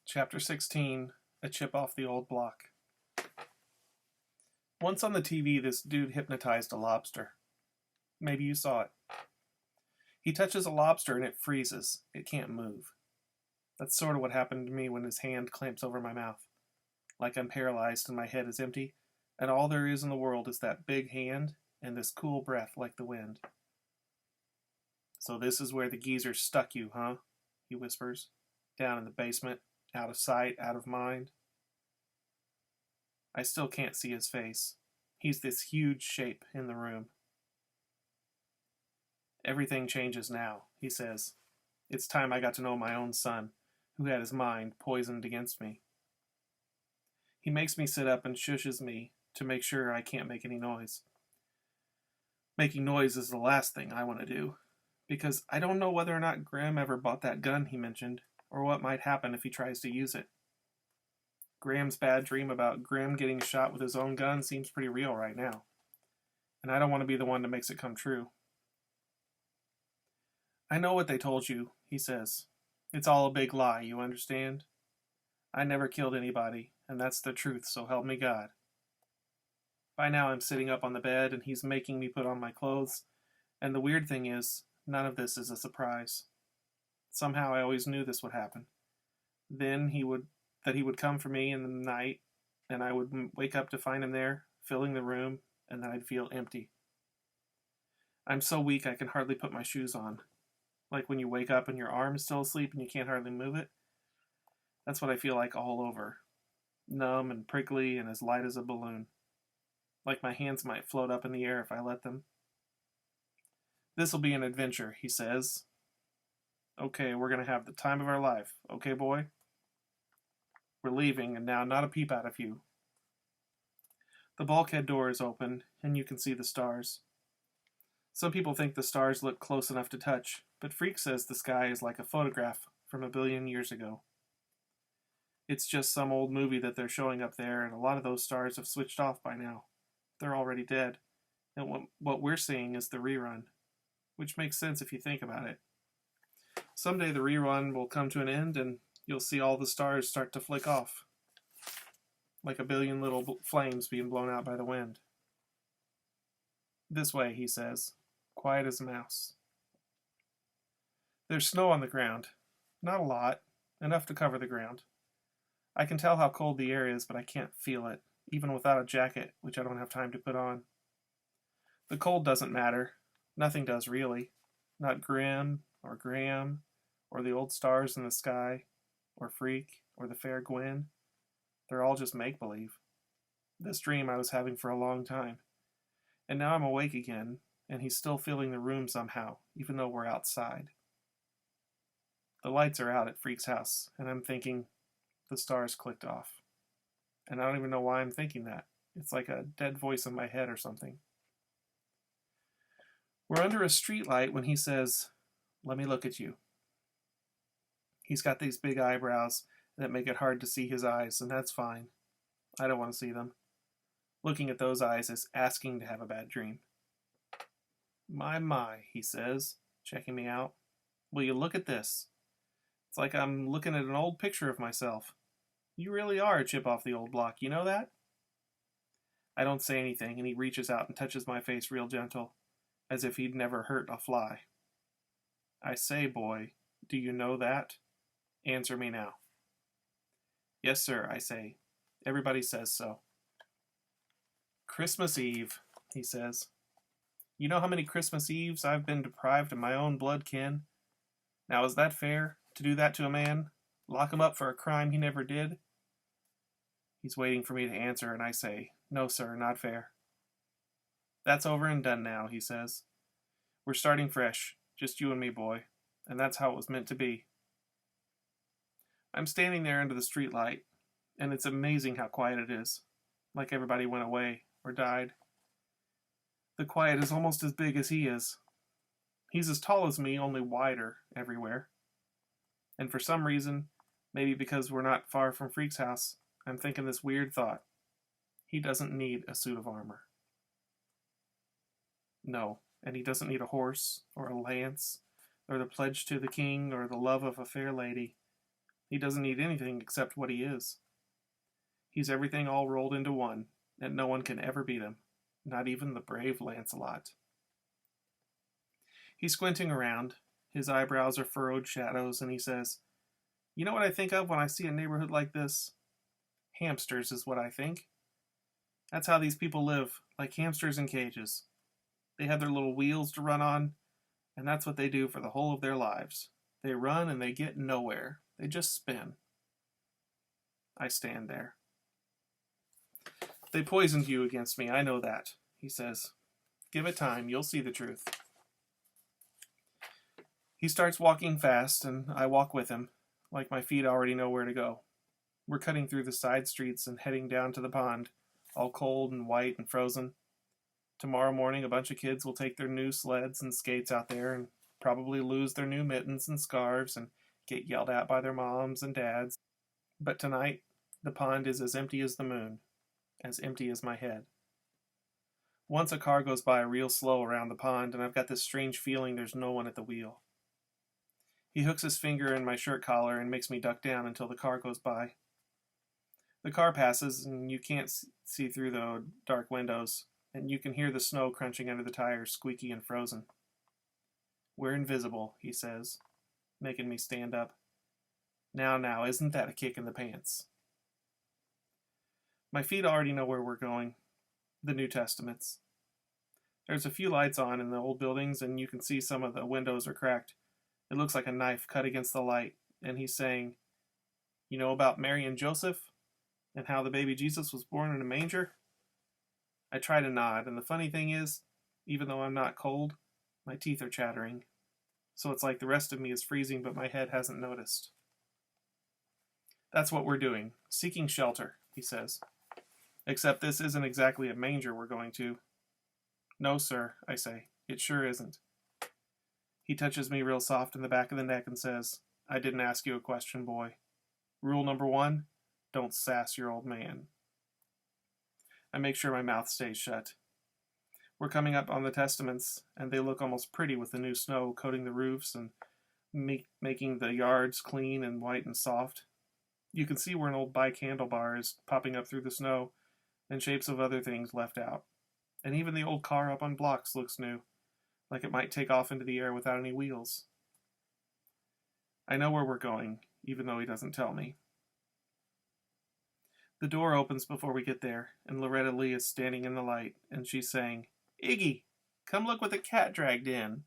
Chapter 16, A Chip Off the Old Block. Once on the TV, this dude hypnotized a lobster. Maybe you saw it. He touches a lobster and it freezes. It can't move. That's sort of what happened to me when his hand clamps over my mouth. Like I'm paralyzed and my head is empty, and all there is in the world is that big hand and this cool breath like the wind. "So this is where the geezer stuck you, huh?" he whispers. "Down in the basement. Out of sight, out of mind." I still can't see his face. He's this huge shape in the room. "Everything changes now," he says. "It's time I got to know my own son, who had his mind poisoned against me." He makes me sit up and shushes me to make sure I can't make any noise. Making noise is the last thing I want to do, because I don't know whether or not Graham ever bought that gun he mentioned, or what might happen if he tries to use it. Graham's bad dream about Graham getting shot with his own gun seems pretty real right now, and I don't want to be the one that makes it come true. "I know what they told you," he says. "It's all a big lie, you understand? I never killed anybody, and that's the truth, so help me God." By now I'm sitting up on the bed, and he's making me put on my clothes, and the weird thing is, none of this is a surprise. Somehow I always knew this would happen. Then he would come for me in the night, and I would wake up to find him there, filling the room, and then I'd feel empty. I'm so weak I can hardly put my shoes on. Like when you wake up and your arm is still asleep and you can't hardly move it. That's what I feel like all over. Numb and prickly and as light as a balloon. Like my hands might float up in the air if I let them. "This'll be an adventure," he says. "Okay, we're going to have the time of our life. Okay, boy? We're leaving, and now not a peep out of you." The bulkhead door is open, and you can see the stars. Some people think the stars look close enough to touch, but Freak says the sky is like a photograph from 1 billion years ago. It's just some old movie that they're showing up there, and a lot of those stars have switched off by now. They're already dead, and what we're seeing is the rerun, which makes sense if you think about it. Someday the rerun will come to an end, and you'll see all the stars start to flick off, like 1 billion little flames being blown out by the wind. "This way," he says, quiet as a mouse. There's snow on the ground. Not a lot, enough to cover the ground. I can tell how cold the air is, but I can't feel it, even without a jacket, which I don't have time to put on. The cold doesn't matter. Nothing does, really. Not Grim, or Graham, or the old stars in the sky, or Freak, or the fair Gwen. They're all just make-believe. This dream I was having for a long time. And now I'm awake again, and he's still filling the room somehow, even though we're outside. The lights are out at Freak's house, and I'm thinking, the stars clicked off. And I don't even know why I'm thinking that. It's like a dead voice in my head or something. We're under a streetlight when he says, "Let me look at you." He's got these big eyebrows that make it hard to see his eyes, and that's fine. I don't want to see them. Looking at those eyes is asking to have a bad dream. My, he says, checking me out. "Will you look at this? It's like I'm looking at an old picture of myself. You really are a chip off the old block, you know that?" I don't say anything, and he reaches out and touches my face real gentle, as if he'd never hurt a fly. "I say, boy, do you know that? Answer me now." "Yes, sir," I say. "Everybody says so." "Christmas Eve," he says. "You know how many Christmas Eves I've been deprived of my own blood kin? Now is that fair, to do that to a man? Lock him up for a crime he never did?" He's waiting for me to answer, and I say, "No, sir, not fair." "That's over and done now," he says. "We're starting fresh, just you and me, boy, and that's how it was meant to be." I'm standing there under the streetlight, and it's amazing how quiet it is, like everybody went away or died. The quiet is almost as big as he is. He's as tall as me, only wider everywhere. And for some reason, maybe because we're not far from Freak's house, I'm thinking this weird thought. He doesn't need a suit of armor. No, and he doesn't need a horse, or a lance, or the pledge to the king, or the love of a fair lady. He doesn't need anything except what he is. He's everything all rolled into one, and no one can ever beat him, not even the brave Lancelot. He's squinting around. His eyebrows are furrowed shadows, and he says, "You know what I think of when I see a neighborhood like this? Hamsters is what I think. That's how these people live, like hamsters in cages. They have their little wheels to run on, and that's what they do for the whole of their lives. They run and they get nowhere. They just spin." I stand there. "They poisoned you against me, I know that," he says. "Give it time, you'll see the truth." He starts walking fast, and I walk with him, like my feet already know where to go. We're cutting through the side streets and heading down to the pond, all cold and white and frozen. Tomorrow morning, a bunch of kids will take their new sleds and skates out there and probably lose their new mittens and scarves and get yelled at by their moms and dads. But tonight, the pond is as empty as the moon, as empty as my head. Once a car goes by real slow around the pond, and I've got this strange feeling there's no one at the wheel. He hooks his finger in my shirt collar and makes me duck down until the car goes by. The car passes, and you can't see through the dark windows, and you can hear the snow crunching under the tires, squeaky and frozen. "We're invisible," he says, making me stand up. Now, isn't that a kick in the pants?" My feet already know where we're going. The New Testaments. There's a few lights on in the old buildings, and you can see some of the windows are cracked. It looks like a knife cut against the light, and he's saying, "You know about Mary and Joseph, and how the baby Jesus was born in a manger?" I try to nod, and the funny thing is, even though I'm not cold, my teeth are chattering. So it's like the rest of me is freezing, but my head hasn't noticed. "That's what we're doing, seeking shelter," he says. "Except this isn't exactly a manger we're going to." "No, sir," I say. "It sure isn't." He touches me real soft in the back of the neck and says, "I didn't ask you a question, boy. Rule number 1, don't sass your old man." I make sure my mouth stays shut. We're coming up on the Testaments, and they look almost pretty with the new snow coating the roofs and making the yards clean and white and soft. You can see where an old bike handlebar is popping up through the snow, and shapes of other things left out. And even the old car up on blocks looks new, like it might take off into the air without any wheels. I know where we're going, even though he doesn't tell me. The door opens before we get there, and Loretta Lee is standing in the light, and she's saying, "Iggy, come look what the cat dragged in."